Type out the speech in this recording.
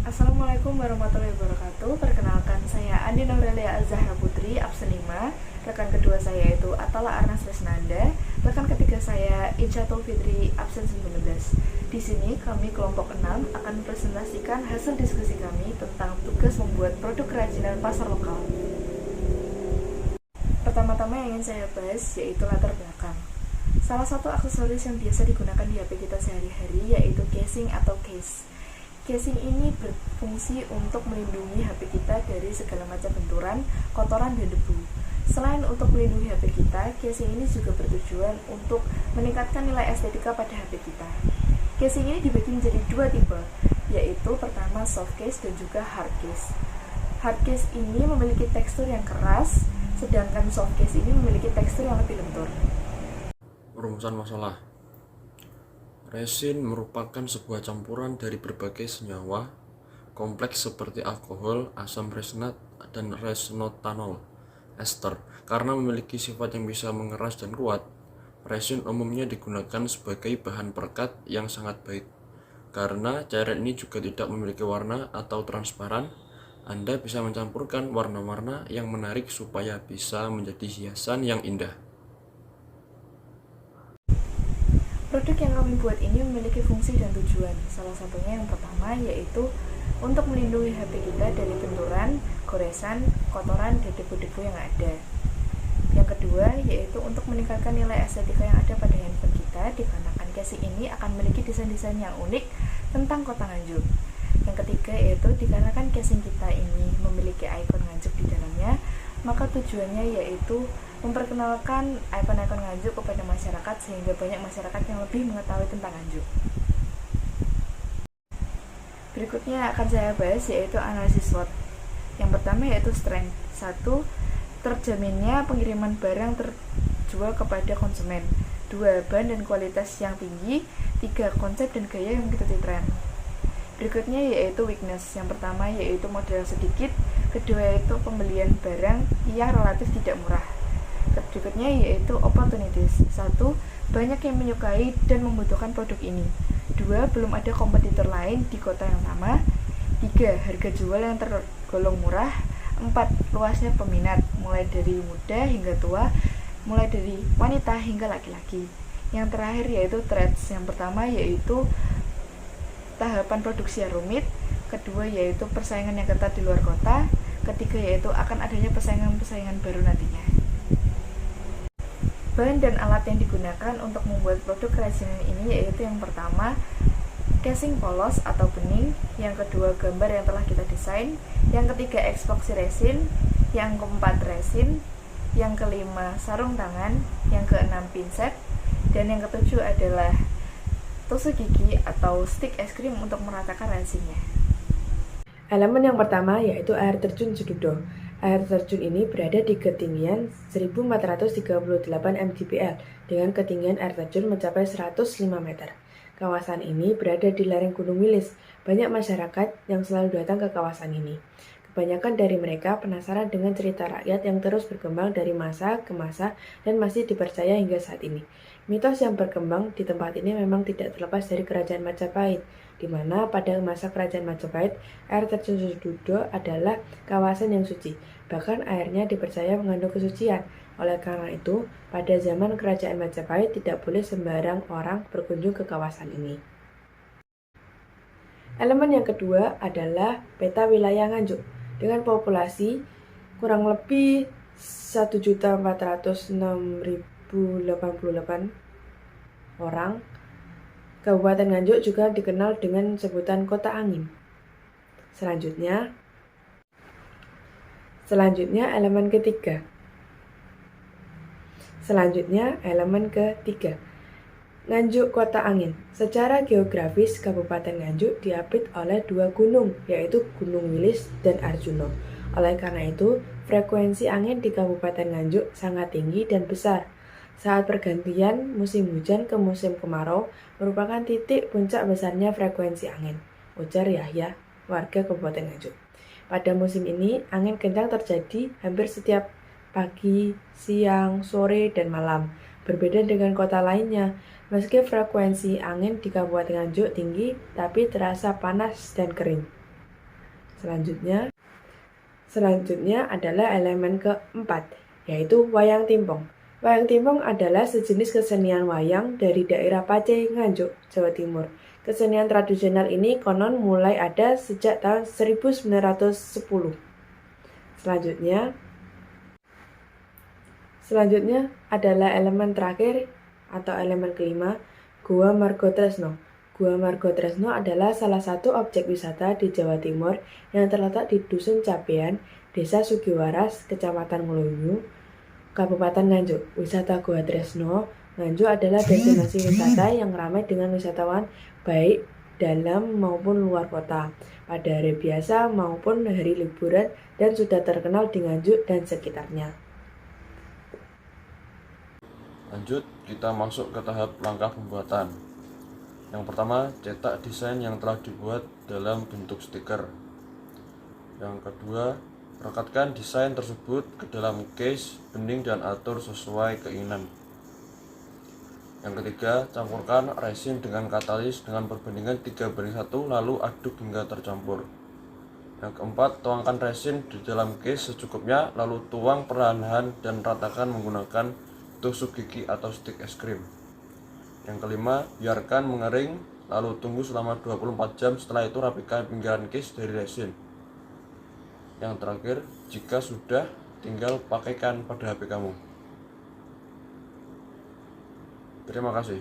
Assalamualaikum warahmatullahi wabarakatuh. Perkenalkan, saya Andi Aurelia Azahra Putri, absen 5. Rekan kedua saya itu Atala Arnas Resnanda. Rekan ketiga saya Incatul Fitri, absen 19. Di sini kami kelompok 6 akan mempresentasikan hasil diskusi kami tentang tugas membuat produk kerajinan pasar lokal. Pertama-tama yang ingin saya bahas yaitu latar belakang. Salah satu aksesoris yang biasa digunakan di HP kita sehari-hari yaitu casing atau case. Casing ini berfungsi untuk melindungi HP kita dari segala macam benturan, kotoran, dan debu. Selain untuk melindungi HP kita, casing ini juga bertujuan untuk meningkatkan nilai estetika pada HP kita. Casing ini dibagi menjadi dua tipe, yaitu pertama soft case dan juga hard case. Hard case ini memiliki tekstur yang keras, sedangkan soft case ini memiliki tekstur yang lebih lentur. Perumusan masalah. Resin merupakan sebuah campuran dari berbagai senyawa kompleks seperti alkohol, asam resnat, dan resnotanol ester. Karena memiliki sifat yang bisa mengeras dan kuat, resin umumnya digunakan sebagai bahan perekat yang sangat baik. Karena cairan ini juga tidak memiliki warna atau transparan, Anda bisa mencampurkan warna-warna yang menarik supaya bisa menjadi hiasan yang indah. Produk yang kami buat ini memiliki fungsi dan tujuan. Salah satunya yang pertama yaitu untuk melindungi HP kita dari benturan, goresan, kotoran, dan debu-debu yang ada. Yang kedua yaitu untuk meningkatkan nilai estetika yang ada pada handphone kita, dikarenakan casing ini akan memiliki desain-desain yang unik tentang kota Nganjuk. Yang ketiga yaitu dikarenakan casing kita ini memiliki ikon Nganjuk di dalamnya, maka tujuannya yaitu memperkenalkan ikon-ikon Nganjuk kepada masyarakat sehingga banyak masyarakat yang lebih mengetahui tentang Nganjuk. Berikutnya akan saya bahas yaitu analisis SWOT. Yang pertama yaitu strength. 1. Terjaminnya pengiriman barang terjual kepada konsumen. 2. Bahan dan kualitas yang tinggi. 3. Konsep dan gaya yang mengikuti tren. Berikutnya yaitu weakness. Yang pertama yaitu modal sedikit. Kedua yaitu pembelian barang yang relatif tidak murah. Berikutnya yaitu opportunities. 1. Banyak yang menyukai dan membutuhkan produk ini. 2. Belum ada kompetitor lain di kota yang sama. 3. Harga jual yang tergolong murah. 4. Luasnya peminat, mulai dari muda hingga tua, mulai dari wanita hingga laki-laki. Yang terakhir yaitu threats. Yang pertama yaitu tahapan produksi yang rumit. Kedua yaitu persaingan yang ketat di luar kota. Ketiga yaitu akan adanya persaingan-persaingan baru nantinya. Bahan dan alat yang digunakan untuk membuat produk kerajinan ini yaitu yang pertama casing polos atau bening, yang kedua gambar yang telah kita desain, yang ketiga epoxy resin, yang keempat resin, yang kelima sarung tangan, yang keenam pinset, dan yang ketujuh adalah tusuk gigi atau stick es krim untuk meratakan resinnya. Elemen yang pertama yaitu air terjun Jedudo. Air terjun ini berada di ketinggian 1438 mdpl dengan ketinggian air terjun mencapai 105 meter. Kawasan ini berada di lereng Gunung Wilis. Banyak masyarakat yang selalu datang ke kawasan ini. Kebanyakan dari mereka penasaran dengan cerita rakyat yang terus berkembang dari masa ke masa dan masih dipercaya hingga saat ini. Mitos yang berkembang di tempat ini memang tidak terlepas dari Kerajaan Majapahit, di mana pada masa Kerajaan Majapahit, air terjun Jedudo adalah kawasan yang suci. Bahkan airnya dipercaya mengandung kesucian. Oleh karena itu, pada zaman Kerajaan Majapahit tidak boleh sembarang orang berkunjung ke kawasan ini. Elemen yang kedua adalah peta wilayah Nganjuk. Dengan populasi kurang lebih 1.406.088 orang, Kabupaten Nganjuk juga dikenal dengan sebutan Kota Angin. Selanjutnya elemen ketiga. Nganjuk Kota Angin. Secara geografis, Kabupaten Nganjuk diapit oleh dua gunung, yaitu Gunung Wilis dan Arjuno. Oleh karena itu, frekuensi angin di Kabupaten Nganjuk sangat tinggi dan besar. Saat pergantian musim hujan ke musim kemarau merupakan titik puncak besarnya frekuensi angin, ujar Yahya, warga Kabupaten Nganjuk. Pada musim ini, angin kencang terjadi hampir setiap pagi, siang, sore, dan malam. Berbeda dengan kota lainnya, meski frekuensi angin di Kabupaten Nganjuk tinggi, tapi terasa panas dan kering. Selanjutnya adalah elemen keempat, yaitu wayang timpong. Wayang timpong adalah sejenis kesenian wayang dari daerah Pacé, Nganjuk, Jawa Timur. Kesenian tradisional ini konon mulai ada sejak tahun 1910. Selanjutnya adalah elemen terakhir atau elemen kelima, Gua Margotresno. Gua Margotresno adalah salah satu objek wisata di Jawa Timur yang terletak di Dusun Cabean, Desa Sugiwaras, Kecamatan Ngelunyu, Kabupaten Nganjuk. Wisata Gua Tresno Nganjuk adalah destinasi wisata yang ramai dengan wisatawan baik dalam maupun luar kota, pada hari biasa maupun hari liburan, dan sudah terkenal di Nganjuk dan sekitarnya. Lanjut, kita masuk ke tahap langkah pembuatan. Yang pertama, cetak desain yang telah dibuat dalam bentuk stiker. Yang kedua, rekatkan desain tersebut ke dalam case, bening, dan atur sesuai keinginan. Yang ketiga, campurkan resin dengan katalis dengan perbandingan 3:1, lalu aduk hingga tercampur. Yang keempat, tuangkan resin di dalam case secukupnya, lalu tuang perlahan-lahan dan ratakan menggunakan tusuk gigi atau stik es krim. Yang kelima, biarkan mengering, lalu tunggu selama 24 jam. Setelah itu rapikan pinggiran case dari resin. Yang terakhir, jika sudah, tinggal pakaikan pada HP kamu. Terima kasih.